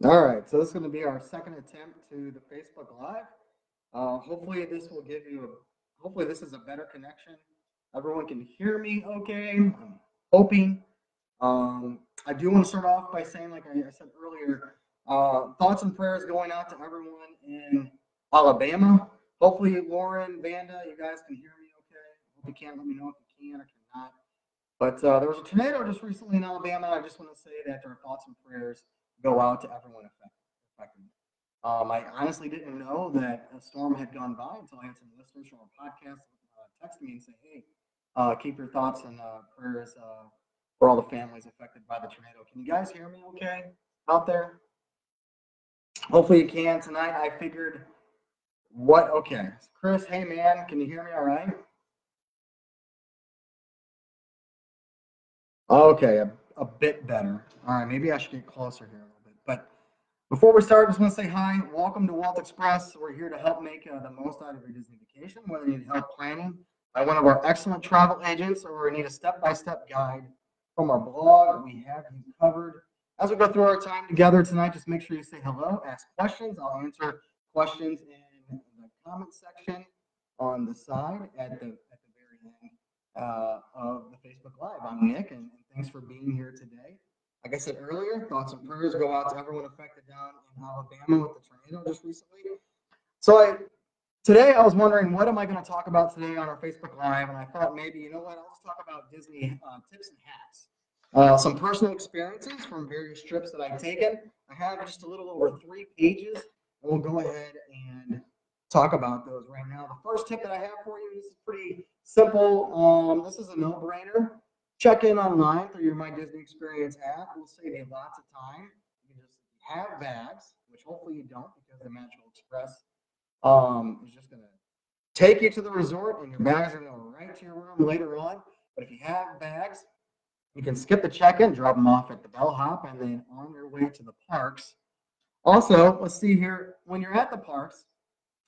All right, so this is going to be our second attempt to the Facebook Live. Hopefully this will give you hopefully this is a better connection. Everyone can hear me okay. I'm hoping. I do want to start off by saying, like I said earlier, thoughts and prayers going out to everyone in Alabama. Hopefully, Lauren, Vanda, you guys can hear me okay. Hope you can. Let me know if you can or cannot. But there was a tornado just recently in Alabama. I just want to say that our thoughts and prayers go out to everyone affected. I honestly didn't know that a storm had gone by until I had some listeners from our podcast text me and say, "Hey, keep your thoughts and prayers for all the families affected by the tornado." Can you guys hear me okay out there? Hopefully you can tonight. I figured what okay. Chris, hey man, can you hear me all right? Okay, a bit better. All right, maybe I should get closer here a little bit. But before we start, I just want to say hi. Welcome to Walt Express. We're here to help make the most out of your Disney vacation, whether you need help planning by one of our excellent travel agents or you need a step-by-step guide from our blog. We have you covered. As we go through our time together tonight, just make sure you say hello, ask questions. I'll answer questions in the comment section on the side at the very end of the Facebook Live. I'm Nick, and thanks for being here today. Like I said earlier, thoughts and prayers go out to everyone affected down in Alabama with the tornado just recently. So today I was wondering, what am I going to talk about today on our Facebook Live? And I thought maybe, you know what, I'll just talk about Disney tips and hacks. Some personal experiences from various trips that I've taken. I have just a little over 3 pages, and we'll go ahead and talk about those right now. The first tip that I have for you, this is pretty simple. This is a no-brainer. Check in online through your My Disney Experience app. Will save you lots of time. You can just have bags, which hopefully you don't because the Magical Express is just going to take you to the resort and your bags are going to go right to your room later on. But if you have bags, you can skip the check-in, drop them off at the bellhop, and then on your way to the parks. Also, let's see here, when you're at the parks,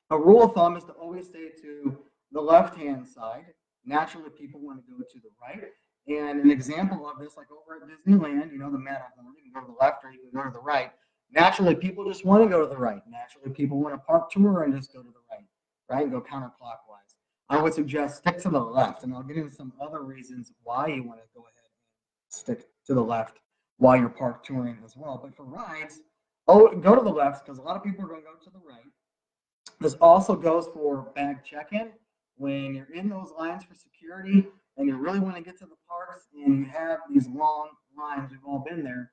a rule of thumb is to always stay to the left-hand side. Naturally, people want to go to the right. And an example of this, like over at Disneyland, you know, the Matterhorn, you can go to the left or you can go to the right. Naturally, people just want to go to the right. Naturally, people want to park tour and just go to the right, and go counterclockwise. I would suggest stick to the left, and I'll get into some other reasons why you want to go ahead and stick to the left while you're park touring as well. But for rides, go to the left because a lot of people are going to go to the right. This also goes for bag check-in. When you're in those lines for security and you really want to get to the parks and you have these long lines, we've all been there,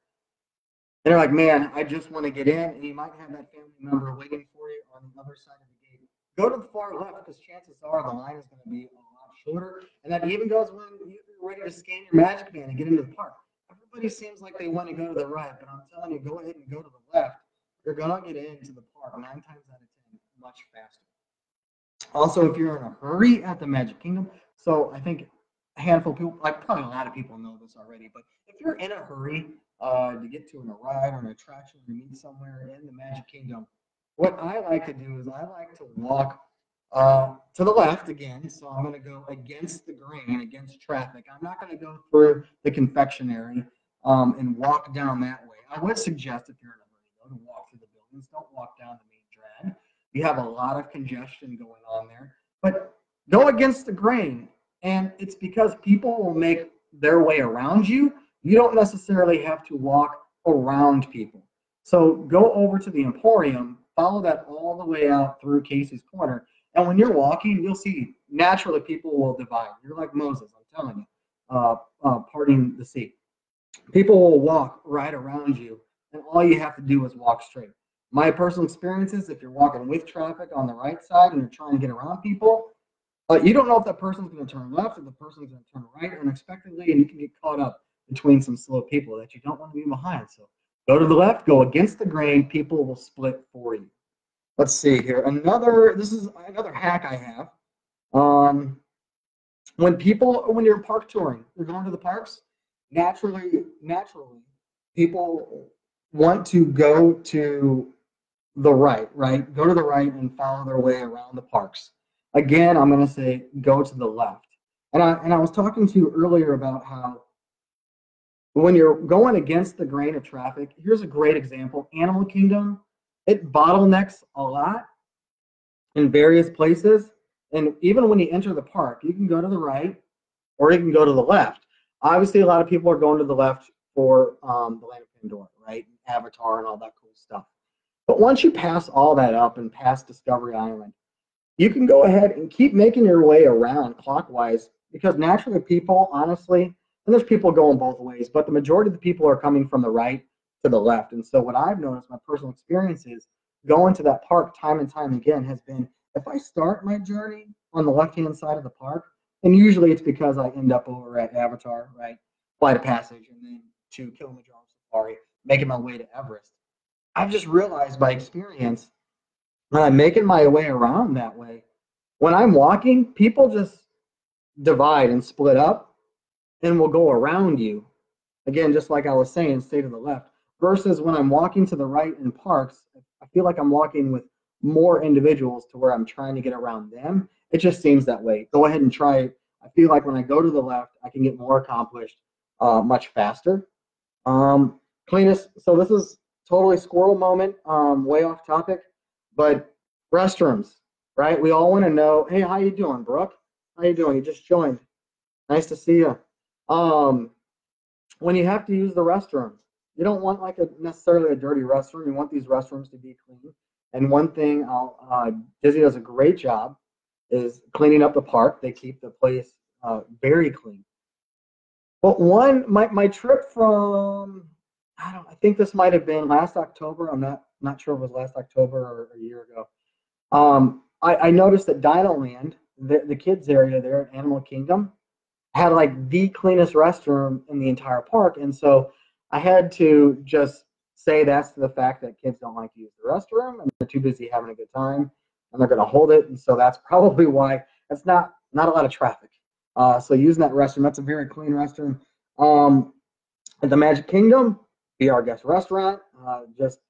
and you're like, man, I just want to get in, and you might have that family member waiting for you on the other side of the gate. Go to the far left because chances are the line is going to be a lot shorter. And that even goes when you're ready to scan your Magic Band and get into the park. Everybody seems like they want to go to the right, but I'm telling you, go ahead and go to the left. You're going to get into the park 9 times out of 10 much faster. Also, if you're in a hurry at the Magic Kingdom, so I think a handful of people, like probably a lot of people know this already, but if you're in a hurry to get to a ride or an attraction or meet somewhere in the Magic Kingdom, what I like to do is I like to walk to the left again. So I'm going to go against the grain, against traffic. I'm not going to go through the confectionery and walk down that way. I would suggest if you're in a hurry, though, to walk through the buildings. Don't walk down the main drag. You have a lot of congestion going on there. But go against the grain. And it's because people will make their way around you. You don't necessarily have to walk around people. So go over to the Emporium, follow that all the way out through Casey's Corner. And when you're walking, you'll see naturally people will divide. You're like Moses, I'm telling you, parting the sea. People will walk right around you, and all you have to do is walk straight. My personal experience is if you're walking with traffic on the right side and you're trying to get around people, you don't know if that person's going to turn left or the person's going to turn right unexpectedly, and you can get caught up between some slow people that you don't want to be behind. So go to the left, go against the grain. People will split for you. Let's see here. This is another hack I have. Um, when you're park touring, you're going to the parks, naturally, people want to go to the right? Go to the right and follow their way around the parks. Again, I'm going to say go to the left. And I was talking to you earlier about how But when you're going against the grain of traffic, here's a great example. Animal Kingdom, it bottlenecks a lot in various places. And even when you enter the park, you can go to the right or you can go to the left. Obviously, a lot of people are going to the left for the Land of Pandora, right? Avatar and all that cool stuff. But once you pass all that up and pass Discovery Island, you can go ahead and keep making your way around clockwise because naturally people, honestly, and there's people going both ways, but the majority of the people are coming from the right to the left. And so what I've noticed, my personal experience is going to that park time and time again has been if I start my journey on the left-hand side of the park, and usually it's because I end up over at Avatar, right? Flight of Passage, and then to Kilimanjaro Safari, making my way to Everest. I've just realized by experience when I'm making my way around that way, when I'm walking, people just divide and split up and will go around you. Again, just like I was saying, stay to the left. Versus when I'm walking to the right in parks, I feel like I'm walking with more individuals to where I'm trying to get around them. It just seems that way. Go ahead and try it. I feel like when I go to the left, I can get more accomplished much faster. Cleanest. So this is totally squirrel moment, way off topic, but restrooms, right? We all want to know, hey, how you doing, Brooke? How you doing? You just joined. Nice to see you. When you have to use the restroom, you don't want like a necessarily a dirty restroom. You want these restrooms to be clean. And one thing Disney does a great job is cleaning up the park. They keep the place very clean. But my trip from I think this might have been last October. I'm not sure if it was last October or a year ago. I noticed that Dino Land, the kids area there at Animal Kingdom, had like the cleanest restroom in the entire park, and so I had to just say that's the fact that kids don't like to use the restroom and they're too busy having a good time, and they're going to hold it, and so that's probably why it's not a lot of traffic. So using that restroom, that's a very clean restroom. At the Magic Kingdom, Be Our Guest restaurant, just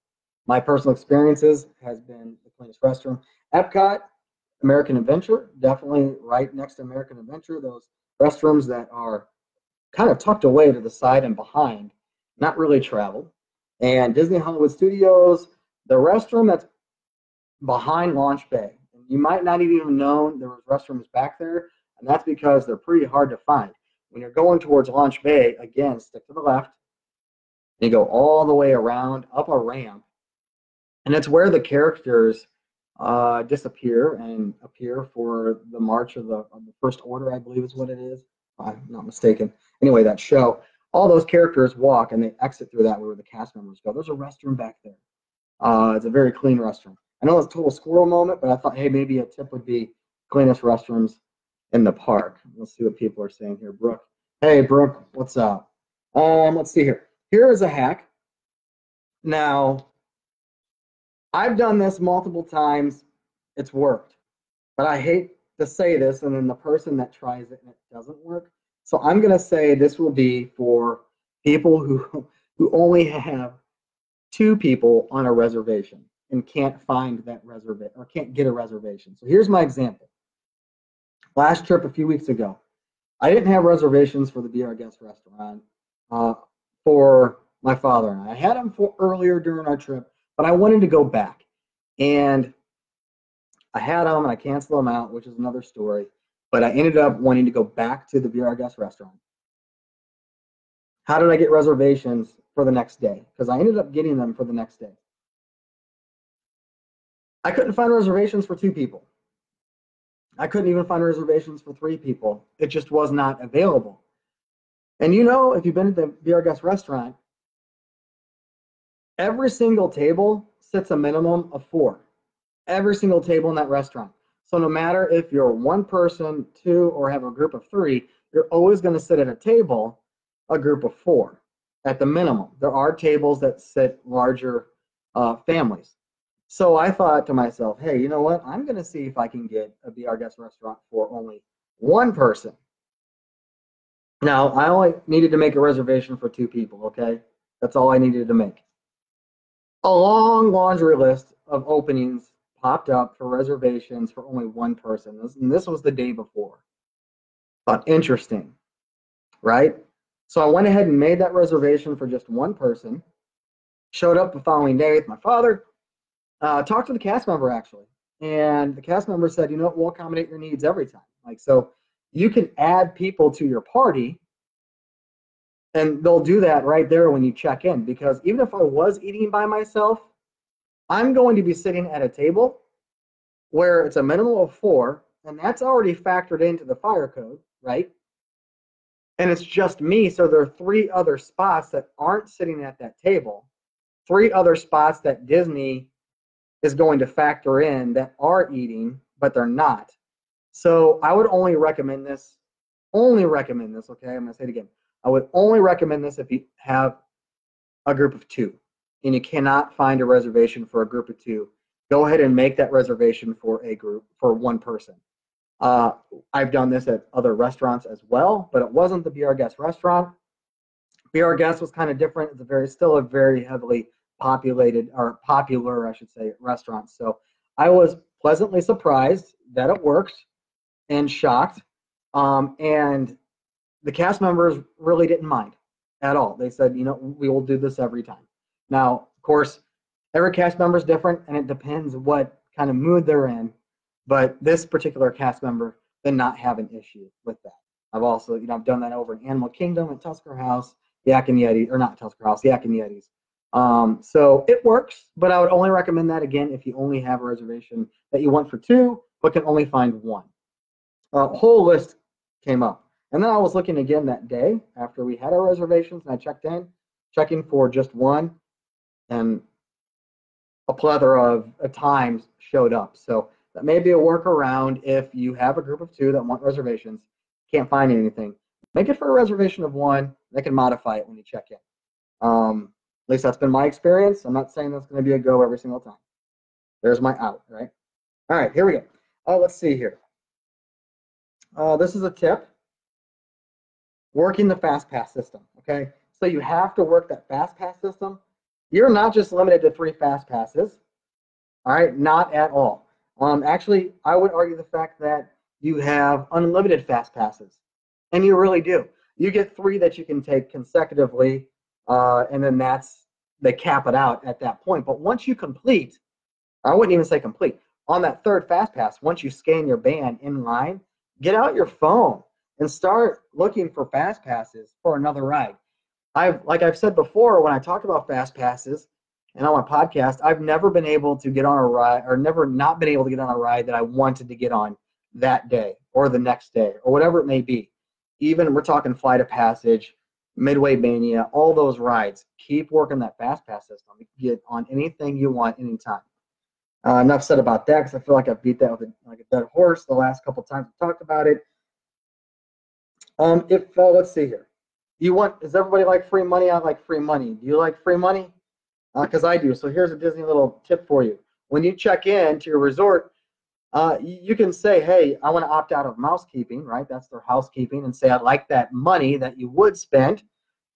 my personal experiences has been the cleanest restroom. Epcot, American Adventure, definitely right next to American Adventure, those restrooms that are kind of tucked away to the side and behind, not really traveled. And Disney Hollywood Studios, the restroom that's behind Launch Bay. And you might not even know there was restrooms back there, and that's because they're pretty hard to find. When you're going towards Launch Bay, again, stick to the left, and you go all the way around up a ramp, and it's where the characters disappear and appear for the March of the First Order, I believe is what it is. If I'm not mistaken. Anyway, that show, all those characters walk and they exit through that where the cast members go. There's a restroom back there. It's a very clean restroom. I know it's a total squirrel moment, but I thought, hey, maybe a tip would be cleanest restrooms in the park. Let's see what people are saying here. Brooke. Hey, Brooke, what's up? Let's see here. Here is a hack. Now, I've done this multiple times. It's worked. But I hate to say this, and then the person that tries it and it doesn't work. So I'm going to say this will be for people who only have 2 people on a reservation and can't find that reservation or can't get a reservation. So here's my example. Last trip a few weeks ago, I didn't have reservations for the Be Our Guest restaurant for my father and I had them for earlier during our trip, but I wanted to go back. And I had them and I canceled them out, which is another story. But I ended up wanting to go back to the Be Our Guest restaurant. How did I get reservations for the next day? Because I ended up getting them for the next day. I couldn't find reservations for 2 people. I couldn't even find reservations for 3 people. It just was not available. And you know, if you've been at the Be Our Guest restaurant, every single table sits a minimum of 4. Every single table in that restaurant. So no matter if you're 1 person, 2, or have a group of 3, you're always going to sit at a table, a group of 4 at the minimum. There are tables that sit larger families. So I thought to myself, hey, you know what? I'm going to see if I can get a Be Our Guest restaurant for only 1 person. Now, I only needed to make a reservation for 2 people, okay? That's all I needed to make. A long laundry list of openings popped up for reservations for only 1 person. And this was the day before. But interesting, right? So I went ahead and made that reservation for just one person. Showed up the following day with my father. Talked to the cast member actually, and the cast member said, you know, we'll accommodate your needs every time. Like, so you can add people to your party, and they'll do that right there when you check in. Because even if I was eating by myself, I'm going to be sitting at a table where it's a minimum of 4, and that's already factored into the fire code, right? And it's just me, so there are 3 other spots that aren't sitting at that table, 3 other spots that Disney is going to factor in that are eating, but they're not. So I would only recommend this, okay? I'm gonna say it again. I would only recommend this if you have a group of 2 and you cannot find a reservation for a group of 2. Go ahead and make that reservation for a group, for one person. I've done this at other restaurants as well, but it wasn't the Be Our Guest restaurant. Be Our Guest was kind of different. It's still a very heavily populated, or popular, I should say, restaurant. So I was pleasantly surprised that it worked and shocked. And the cast members really didn't mind at all. They said, you know, we will do this every time. Now, of course, every cast member is different, and it depends what kind of mood they're in. But this particular cast member did not have an issue with that. I've also, you know, I've done that over in Animal Kingdom at Tusker House, Yak and Yeti, or not Tusker House, Yak and Yetis. So it works, but I would only recommend that again if you only have a reservation that you want for 2, but can only find 1. A whole list came up. And then I was looking again that day after we had our reservations, and I checking for just 1, and a plethora of times showed up. So that may be a workaround if you have a group of 2 that want reservations, can't find anything. Make it for a reservation of 1. They can modify it when you check in. At least that's been my experience. I'm not saying that's going to be a go every single time. There's my out, right? All right, here we go. Let's see here. This is a tip. Working the Fastpass system, okay? So you have to work that Fastpass system. You're not just limited to 3 Fastpasses, all right? Not at all. Actually, I would argue the fact that you have unlimited Fastpasses, and you really do. You get 3 that you can take consecutively, and then they cap it out at that point. But once you complete, I wouldn't even say complete, on that 3rd Fastpass, once you scan your band in line, get out your phone and start looking for Fastpasses for another ride. Like I've said before, when I talked about Fastpasses and on my podcast, I've never been able to get on a ride, or never not been able to get on a ride that I wanted to get on that day or the next day or whatever it may be. Even we're talking Flight of Passage, Midway Mania, all those rides. Keep working that Fastpass system. You can get on anything you want anytime. Enough said about that, because I feel like I beat that with like a dead horse the last couple times we talked about it. Let's see here. Does everybody like free money? I like free money. Do you like free money? Because I do. So here's a Disney little tip for you. When you check in to your resort, you can say, hey, I want to opt out of mousekeeping, right? That's their housekeeping, and say, I'd like that money that you would spend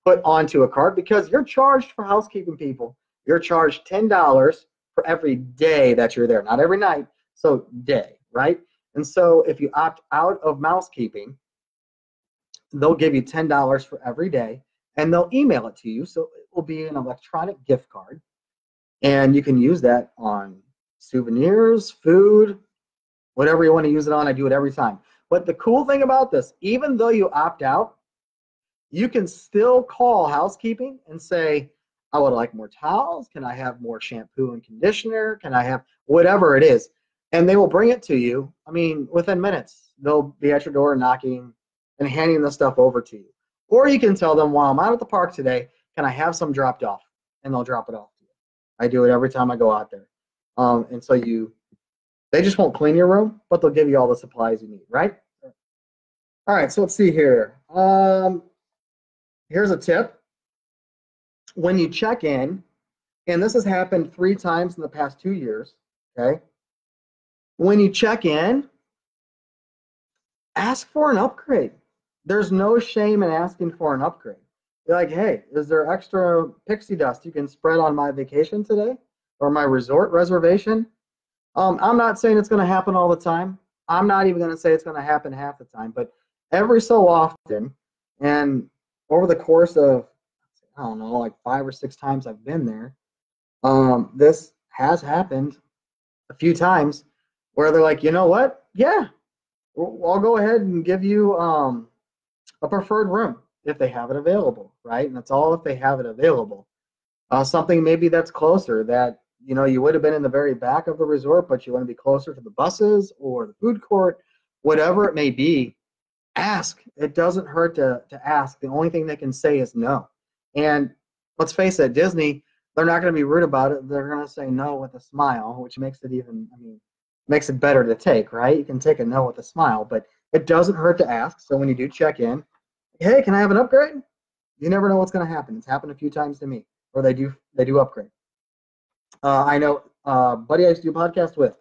put onto a card, because you're charged for housekeeping, people. You're charged $10 for every day that you're there, not every night. So day, right? And so if you opt out of mousekeeping, they'll give you $10 for every day, and they'll email it to you. So it will be an electronic gift card, and you can use that on souvenirs, food, whatever you want to use it on. I do it every time. But the cool thing about this, even though you opt out, you can still call housekeeping and say, I would like more towels. Can I have more shampoo and conditioner? Can I have whatever it is? And they will bring it to you. I mean, within minutes, they'll be at your door knocking and handing the stuff over to you. Or you can tell them, while I'm out at the park today, can I have some dropped off? And they'll drop it off to you. I do it every time I go out there. And so they just won't clean your room, but they'll give you all the supplies you need, right? All right, so let's see here. Here's a tip. When you check in, and this has happened 3 times in the past 2 years, okay? When you check in, ask for an upgrade. There's no shame in asking for an upgrade. You're like, hey, is there extra pixie dust you can spread on my vacation today or my resort reservation? I'm not saying it's going to happen all the time. I'm not even going to say it's going to happen half the time, but every so often, and over the course of, I don't know, like 5 or 6 times I've been there, this has happened a few times where they're like, you know what? Yeah, I'll go ahead and give you a preferred room if they have it available, right? And that's all if they have it available. Something maybe that's closer that you would have been in the very back of the resort, but you want to be closer to the buses or the food court, whatever it may be. Ask. It doesn't hurt to ask. The only thing they can say is no. And let's face it, Disney, they're not going to be rude about it. They're going to say no with a smile, which makes it even, I mean, makes it better to take, right? You can take a no with a smile, but it doesn't hurt to ask. So when you do check in, hey, can I have an upgrade? You never know what's going to happen. It's happened a few times to me, or they do upgrade. I know buddy I used to do a podcast with.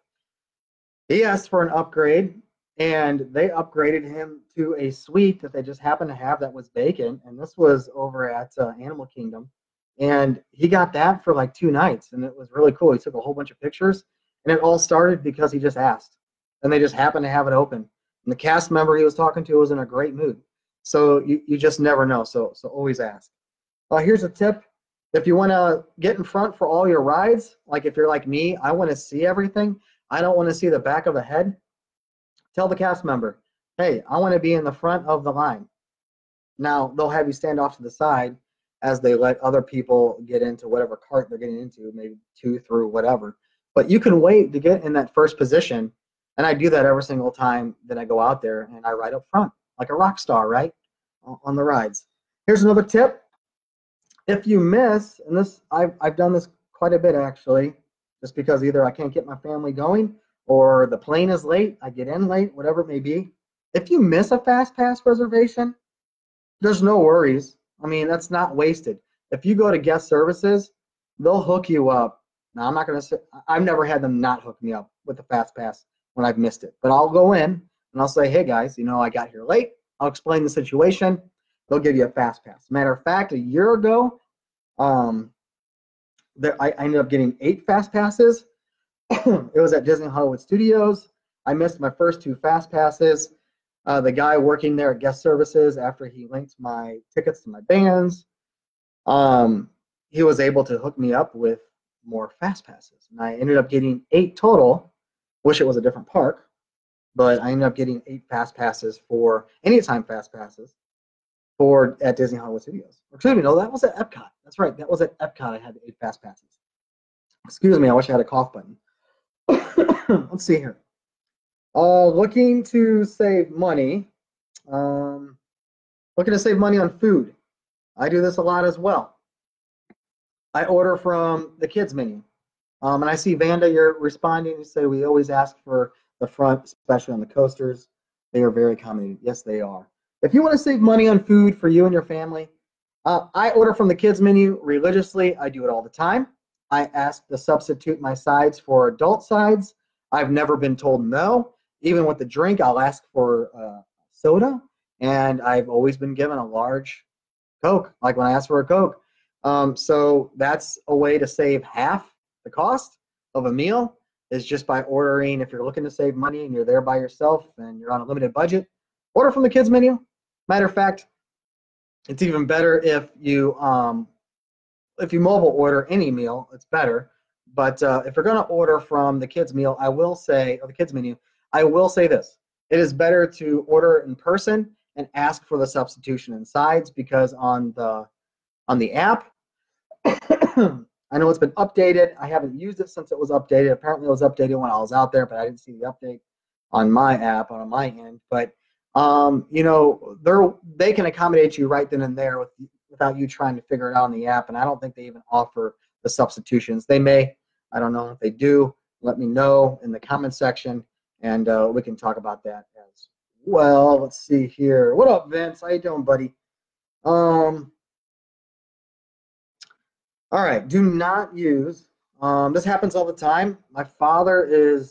He asked for an upgrade, and they upgraded him to a suite that they just happened to have that was vacant. And this was over at Animal Kingdom, and he got that for like 2 nights, and it was really cool. He took a whole bunch of pictures, and it all started because he just asked, and they just happened to have it open. And the cast member he was talking to was in a great mood. So you just never know. So always ask. Here's a tip. If you want to get in front for all your rides, like if you're like me, I want to see everything. I don't want to see the back of the head. Tell the cast member, hey, I want to be in the front of the line. Now, they'll have you stand off to the side as they let other people get into whatever cart they're getting into, maybe 2 through whatever. But you can wait to get in that first position. And I do that every single time that I go out there, and I ride up front like a rock star, right, on the rides. Here's another tip. If you miss, and this I've done this quite a bit actually, just because either I can't get my family going or the plane is late, I get in late, whatever it may be. If you miss a Fastpass reservation, there's no worries. I mean, that's not wasted. If you go to guest services, they'll hook you up. Now, I'm not going to say, I've never had them not hook me up with the Fastpass when I've missed it. But I'll go in and I'll say, hey guys, I got here late. I'll explain the situation. They'll give you a Fastpass. Matter of fact, a year ago, I ended up getting 8 Fastpasses. It was at Disney Hollywood Studios. I missed my first 2 Fastpasses. The guy working there at guest services, after he linked my tickets to my bands, he was able to hook me up with more Fastpasses. And I ended up getting 8 total. Wish it was a different park, but I ended up getting 8 Fastpasses for anytime Fastpasses at Disney Hollywood Studios. Excuse me, no, that was at Epcot. That's right, that was at Epcot. I had the 8 Fastpasses. Excuse me, I wish I had a cough button. Let's see here. Looking to save money. Looking to save money on food. I do this a lot as well. I order from the kids menu. And I see Vanda, you're responding. You say we always ask for the front, especially on the coasters. They are very accommodating. Yes, they are. If you want to save money on food for you and your family, I order from the kids menu religiously. I do it all the time. I ask to substitute my sides for adult sides. I've never been told no. Even with the drink, I'll ask for soda, and I've always been given a large Coke, like when I ask for a Coke. So that's a way to save half the cost of a meal, is just by ordering. If you're looking to save money and you're there by yourself and you're on a limited budget, order from the kids menu. Matter of fact, it's even better if you mobile order any meal, it's better. But if you're going to order from the kids meal, I will say, or the kids menu, I will say this: it is better to order in person and ask for the substitution in sides, because on the app, I know it's been updated. I haven't used it since it was updated. Apparently, it was updated when I was out there, but I didn't see the update on my app on my end. But they can accommodate you right then and there without you trying to figure it out on the app. And I don't think they even offer the substitutions. They may. I don't know if they do. Let me know in the comment section, and we can talk about that as well. Let's see here. What up, Vince? How you doing, buddy? All right. Do not use. This happens all the time. My father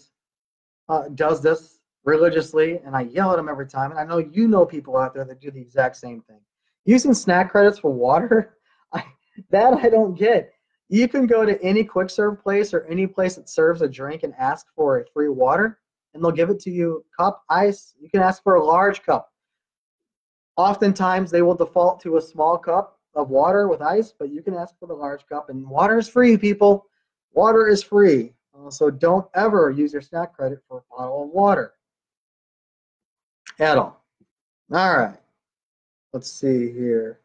does this religiously, and I yell at him every time. And I know people out there that do the exact same thing. Using snack credits for water, I don't get. You can go to any quick serve place or any place that serves a drink and ask for a free water, and they'll give it to you. Cup, ice. You can ask for a large cup. Oftentimes, they will default to a small cup of water with ice, but you can ask for the large cup, and water is free, people. Water is free. So don't ever use your snack credit for a bottle of water at all. All right, let's see here.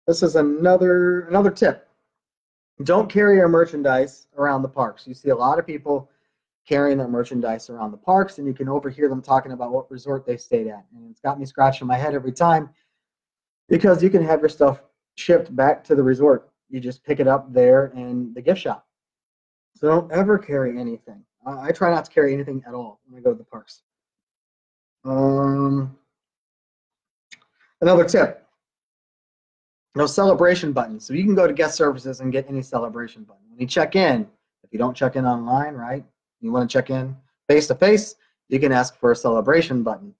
This is another tip. Don't carry your merchandise around the parks. You see a lot of people carrying their merchandise around the parks, and you can overhear them talking about what resort they stayed at. And it's got me scratching my head every time because you can have your stuff shipped back to the resort. You just pick it up there in the gift shop. So don't ever carry anything. I try not to carry anything at all when I go to the parks. Another tip. No celebration buttons. So you can go to guest services and get any celebration button. When you check in, if you don't check in online, right? You want to check in face to face, you can ask for a celebration button.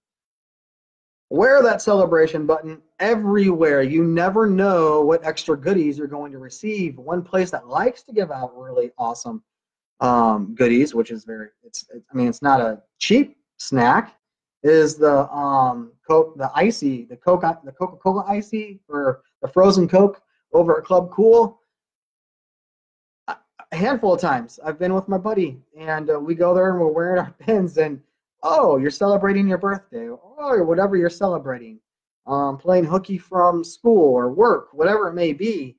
Wear that celebration button everywhere. You never know what extra goodies you're going to receive. One place that likes to give out really awesome goodies, which is it's not a cheap snack, is the Coca-Cola icy, or the frozen Coke over at Club Cool. A handful of times I've been with my buddy, and we go there and we're wearing our pins, and oh, you're celebrating your birthday, or whatever you're celebrating, playing hooky from school or work, whatever it may be.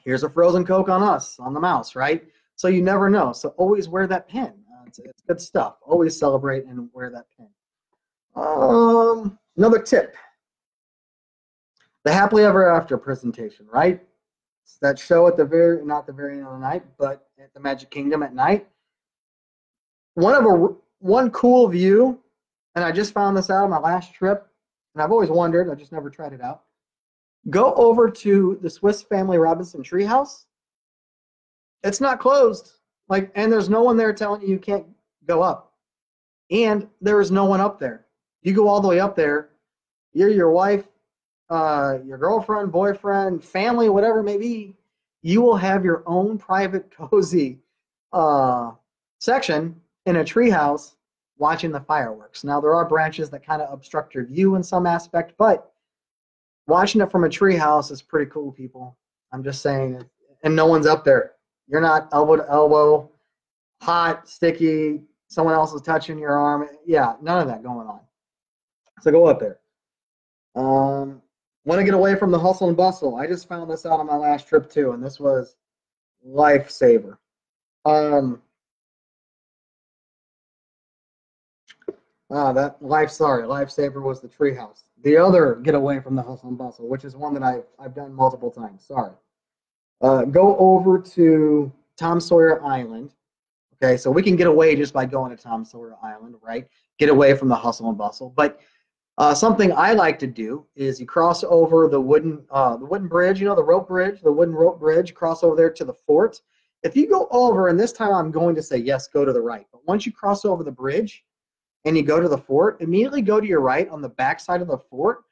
Here's a frozen Coke on us, on the mouse, right? So you never know. So always wear that pin. It's good stuff. Always celebrate and wear that pin. Another tip. The Happily Ever After presentation, right? It's that show at not the very end of the night, but at the Magic Kingdom at night. One cool view, and I just found this out on my last trip, and I've always wondered, I just never tried it out. Go over to the Swiss Family Robinson Treehouse. It's not closed, and there's no one there telling you can't go up, and there is no one up there. You go all the way up there, you're your wife, your girlfriend, boyfriend, family, whatever it may be, you will have your own private cozy section in a treehouse watching the fireworks. Now, there are branches that kind of obstruct your view in some aspect, but watching it from a treehouse is pretty cool, people. I'm just saying, and no one's up there. You're not elbow to elbow, hot, sticky, someone else is touching your arm. Yeah, none of that going on. So go up there. Want to get away from the hustle and bustle. I just found this out on my last trip too, and this was lifesaver. Lifesaver was the treehouse. The other get away from the hustle and bustle, which is one that I've done multiple times. Sorry. Go over to Tom Sawyer Island. Okay, so we can get away just by going to Tom Sawyer Island, right? Get away from the hustle and bustle. But something I like to do is you cross over the wooden bridge, the wooden rope bridge, cross over there to the fort. If you go over, and this time I'm going to say, yes, go to the right. But once you cross over the bridge and you go to the fort, immediately go to your right on the back side of the fort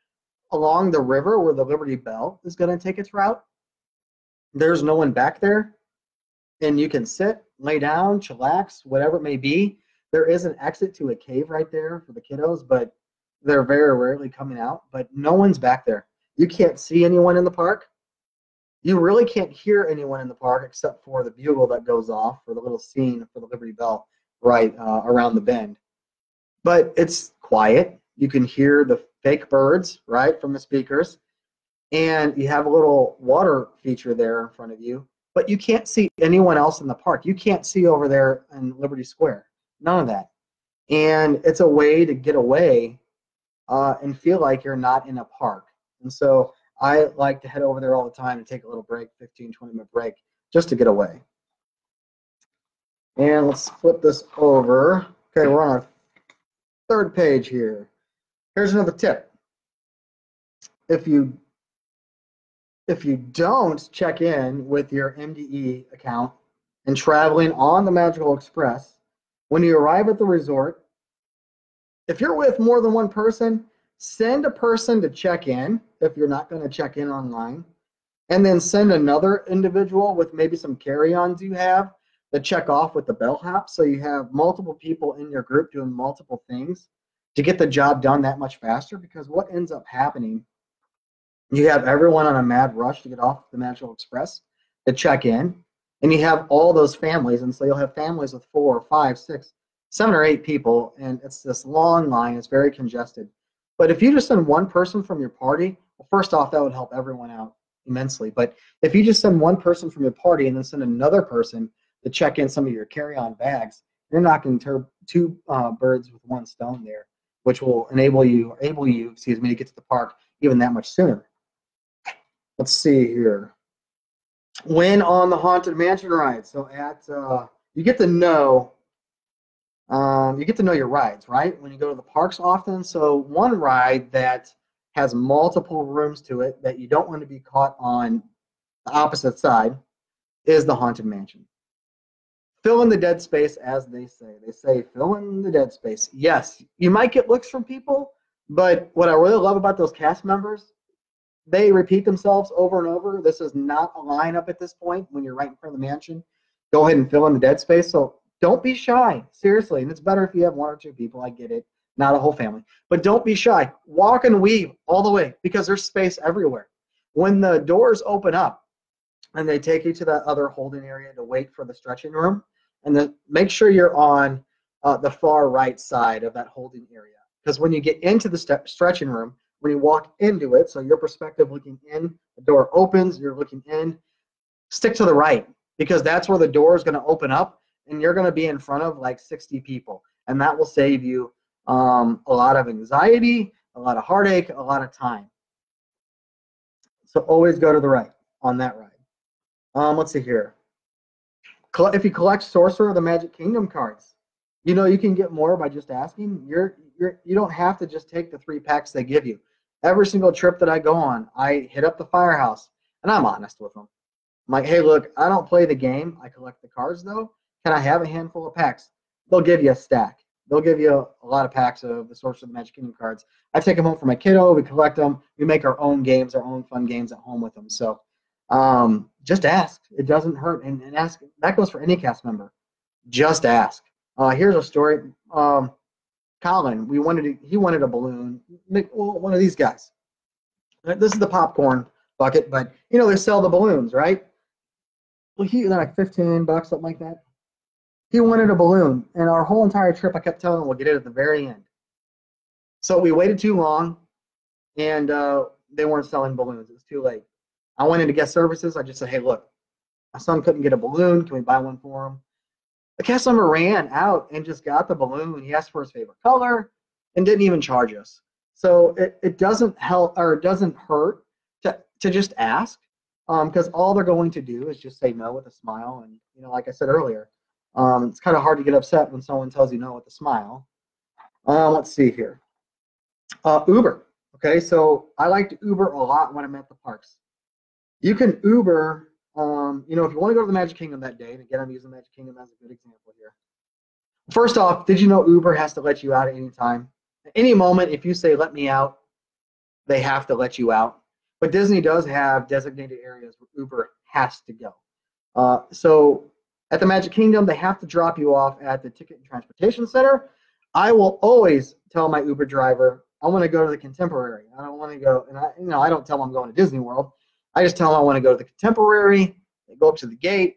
along the river where the Liberty Bell is going to take its route. There's no one back there, and you can sit, lay down, chillax, whatever it may be. There is an exit to a cave right there for the kiddos, but they're very rarely coming out. But no one's back there. You can't see anyone in the park. You really can't hear anyone in the park except for the bugle that goes off for the little scene for the Liberty Bell right around the bend. But it's quiet. You can hear the fake birds, right, from the speakers. And you have a little water feature there in front of you. But you can't see anyone else in the park. You can't see over there in Liberty Square. None of that. And it's a way to get away and feel like you're not in a park. And so I like to head over there all the time and take a little break, 15, 20-minute break, just to get away. And let's flip this over. Okay, we're on our third page here. Here's another tip. If you don't check in with your MDE account and traveling on the Magical Express, when you arrive at the resort, if you're with more than one person, send a person to check in if you're not going to check in online, and then send another individual with maybe some carry-ons you have to check off with the bellhop, so you have multiple people in your group doing multiple things to get the job done that much faster, because what ends up happening, you have everyone on a mad rush to get off the National Express to check in, and you have all those families, and so you'll have families with 4 or 5, 6, 7 or 8 people, and it's this long line. It's very congested. But if you just send one person from your party, well, first off, that would help everyone out immensely. But if you just send one person from your party and then send another person to check in some of your carry-on bags, you're knocking two birds with one stone there, which will able you, to get to the park even that much sooner. Let's see here. When on the Haunted Mansion ride, so you get to know your rides, right? When you go to the parks often. So one ride that has multiple rooms to it that you don't want to be caught on the opposite side is the Haunted Mansion. Fill in the dead space, as they say. They say fill in the dead space. Yes, you might get looks from people, but what I really love about those cast members, they repeat themselves over and over. This is not a lineup at this point when you're right in front of the mansion. Go ahead and fill in the dead space. So don't be shy, seriously. And it's better if you have 1 or 2 people. I get it, not a whole family. But don't be shy. Walk and weave all the way, because there's space everywhere. When the doors open up and they take you to that other holding area to wait for the stretching room, and then make sure you're on the far right side of that holding area. Because when you get into the stretching room, when you walk into it, so your perspective looking in, the door opens, you're looking in, stick to the right, because that's where the door is going to open up, and you're going to be in front of like 60 people. And that will save you a lot of anxiety, a lot of heartache, a lot of time. So always go to the right on that ride. Let's see here. If you collect Sorcerer of the Magic Kingdom cards, you know you can get more by just asking. You don't have to just take the 3 packs they give you. Every single trip that I go on, I hit up the firehouse, and I'm honest with them. I'm like, hey, look, I don't play the game. I collect the cards, though. Can I have a handful of packs? They'll give you a stack. They'll give you a lot of packs of the Sorcerer of the Magic Kingdom cards. I take them home for my kiddo. We collect them. We make our own games, our own fun games at home with them. So just ask. It doesn't hurt. And ask. That goes for any cast member. Just ask. Here's a story. Colin, he wanted a balloon. One of these guys. This is the popcorn bucket, but you know they sell the balloons, right? Well, they're like $15, something like that. He wanted a balloon, and our whole entire trip, I kept telling him we'll get it at the very end. So we waited too long, and they weren't selling balloons. It was too late. I went into guest services. I just said, hey, look, my son couldn't get a balloon. Can we buy one for him? The cast member ran out and just got the balloon. He asked for his favorite color and didn't even charge us. So it doesn't help, or it doesn't hurt to just ask, because all they're going to do is just say no with a smile. And you know, like I said earlier, it's kind of hard to get upset when someone tells you no with a smile. Let's see here. Uber. Okay, so I like to Uber a lot when I'm at the parks. You can Uber. You know, if you want to go to the Magic Kingdom that day, and again, I'm using Magic Kingdom as a good example here. First off, did you know Uber has to let you out at any time? At any moment, if you say, let me out, they have to let you out. But Disney does have designated areas where Uber has to go. So at the Magic Kingdom, they have to drop you off at the Ticket and Transportation Center. I will always tell my Uber driver, I want to go to the Contemporary. I don't want to go, and I don't tell them I'm going to Disney World. I just tell them I want to go to the Contemporary. They go up to the gate.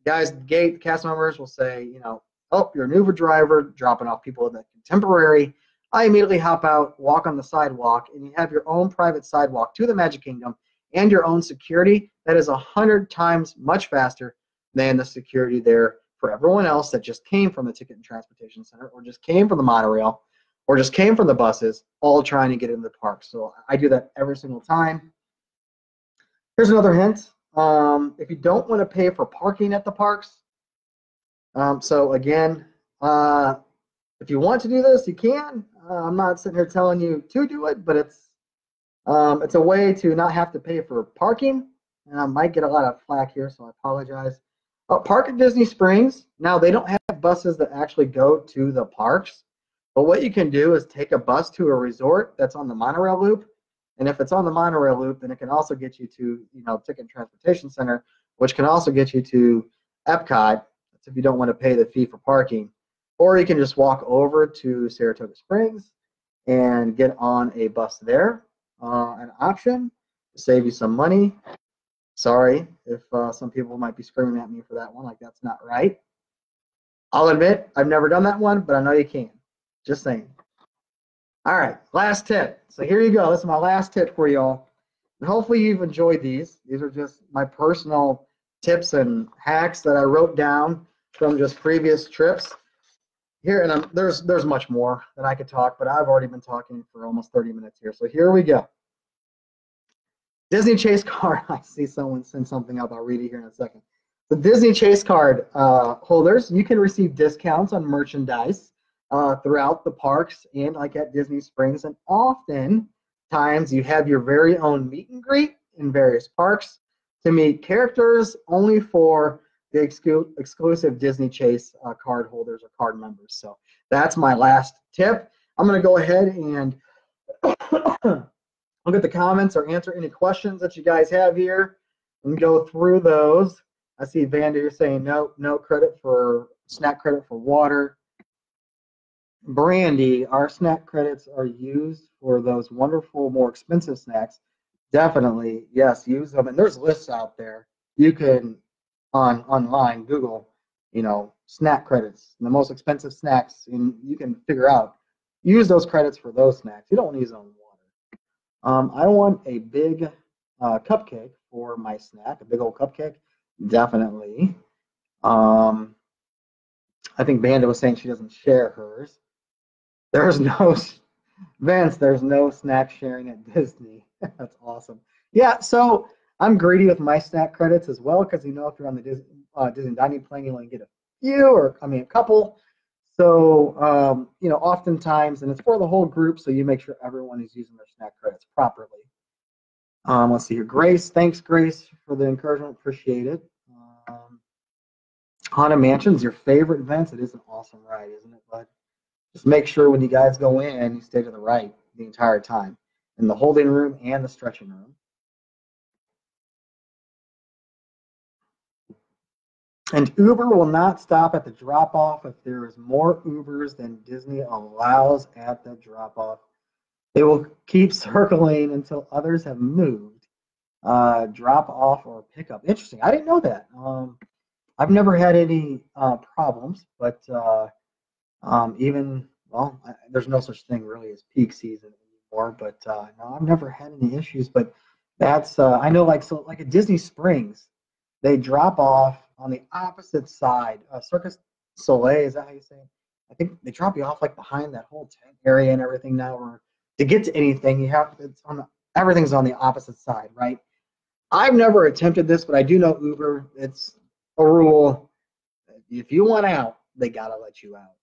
Guys at the gate, the cast members will say, you know, oh, you're an Uber driver, dropping off people at the Contemporary. I immediately hop out, walk on the sidewalk, and you have your own private sidewalk to the Magic Kingdom and your own security. That is 100 times much faster than the security there for everyone else that just came from the Ticket and Transportation Center, or just came from the monorail, or just came from the buses, all trying to get into the park. So I do that every single time. Here's another hint. If you don't want to pay for parking at the parks, so again, if you want to do this, you can. I'm not sitting here telling you to do it, but it's a way to not have to pay for parking. And I might get a lot of flack here, so I apologize. Park at Disney Springs. Now, they don't have buses that actually go to the parks, but what you can do is take a bus to a resort that's on the monorail loop. And if it's on the monorail loop, then it can also get you to, you know, Ticket and Transportation Center, which can also get you to Epcot. That's if you don't want to pay the fee for parking. Or you can just walk over to Saratoga Springs and get on a bus there. An option to save you some money. Sorry if some people might be screaming at me for that one, like that's not right. I'll admit I've never done that one, but I know you can. Just saying. All right, last tip. So here you go. This is my last tip for y'all. And hopefully you've enjoyed these. These are just my personal tips and hacks that I wrote down from just previous trips. Here, and there's much more that I could talk, but I've already been talking for almost 30 minutes here. So here we go. Disney Chase card. I see someone send something up. I'll read it here in a second. The Disney Chase card holders, you can receive discounts on merchandise throughout the parks and like at Disney Springs. And oftentimes you have your very own meet and greet in various parks to meet characters only for the exclusive Disney Chase card holders or card members. So that's my last tip. I'm going to go ahead and look at the comments or answer any questions that you guys have here and go through those. I see Vanda, you're saying no credit for snack credit for water. Brandy, our snack credits are used for those wonderful, more expensive snacks. Definitely, yes, use them. And there's lists out there. You can online Google, snack credits, the most expensive snacks, and you can figure out use those credits for those snacks. You don't want to use them on water. I want a big cupcake for my snack, a big old cupcake. Definitely. I think Banda was saying she doesn't share hers. There's no, Vince, there's no snack sharing at Disney. That's awesome. Yeah, so I'm greedy with my snack credits as well because if you're on the Disney dining plan, you only get a few or a couple. So oftentimes, and it's for the whole group, so you make sure everyone is using their snack credits properly. Let's see here. Grace, thanks, Grace, for the encouragement. Appreciate it. Haunted Mansion's your favorite, Vince. It is an awesome ride, isn't it, bud? Just make sure when you guys go in, you stay to the right the entire time in the holding room and the stretching room. And Uber will not stop at the drop-off if there is more Ubers than Disney allows at the drop-off. They will keep circling until others have moved. Drop-off or pickup. Interesting. I didn't know that. I've never had any problems, but there's no such thing really as peak season anymore. But no, I've never had any issues. But that's I know like at Disney Springs, they drop off on the opposite side. Circus Soleil, is that how you say it? I think they drop you off like behind that whole tent area and everything now. Or to get to anything, everything's on the opposite side, right? I've never attempted this, but I do know Uber. It's a rule. If you want out, they gotta let you out.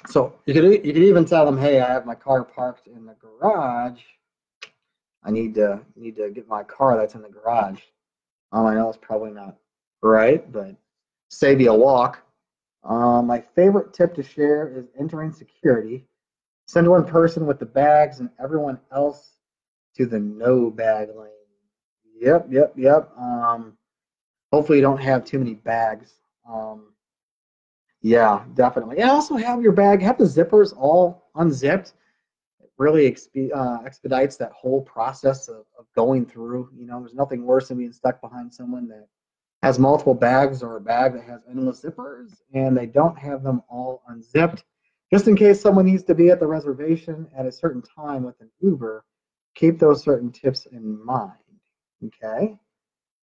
So you could even tell them, hey, I have my car parked in the garage. I need to get my car that's in the garage. I know it's probably not right, but save you a walk. My favorite tip to share is entering security. Send one person with the bags and everyone else to the no bag lane. Yep. Hopefully you don't have too many bags. Yeah, definitely. And also have your bag, have the zippers all unzipped. It really expedites that whole process of going through. There's nothing worse than being stuck behind someone that has multiple bags or a bag that has endless zippers and they don't have them all unzipped. Just in case someone needs to be at the reservation at a certain time with an Uber, keep those certain tips in mind. Okay?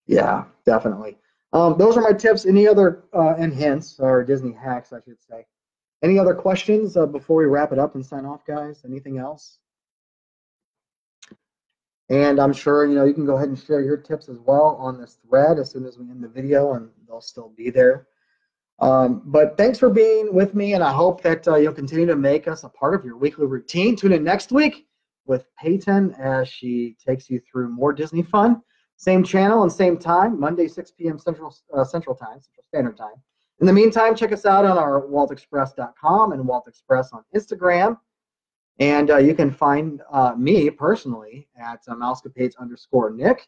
Yeah, definitely. Those are my tips. Any other and hints or Disney hacks, I should say. Any other questions before we wrap it up and sign off, guys? Anything else? And I'm sure you can go ahead and share your tips as well on this thread as soon as we end the video, and they'll still be there. But thanks for being with me, and I hope that you'll continue to make us a part of your weekly routine. Tune in next week with Peyton as she takes you through more Disney fun. Same channel and same time, Monday, 6 p.m. Central Standard Time. In the meantime, check us out on our waltexpress.com and Walt Express on Instagram. And you can find me personally at mousecapades_Nick.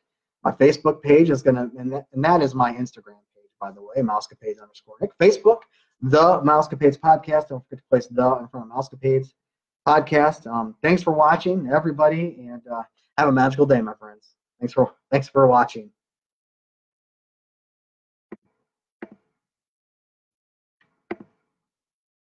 My Facebook page is and that is my Instagram page, by the way, mousecapades_Nick. Facebook, the Mousecapades Podcast. Don't forget to place the in front of Mousecapades. podcast. Thanks for watching, everybody, and have a magical day, my friends. Thanks for watching.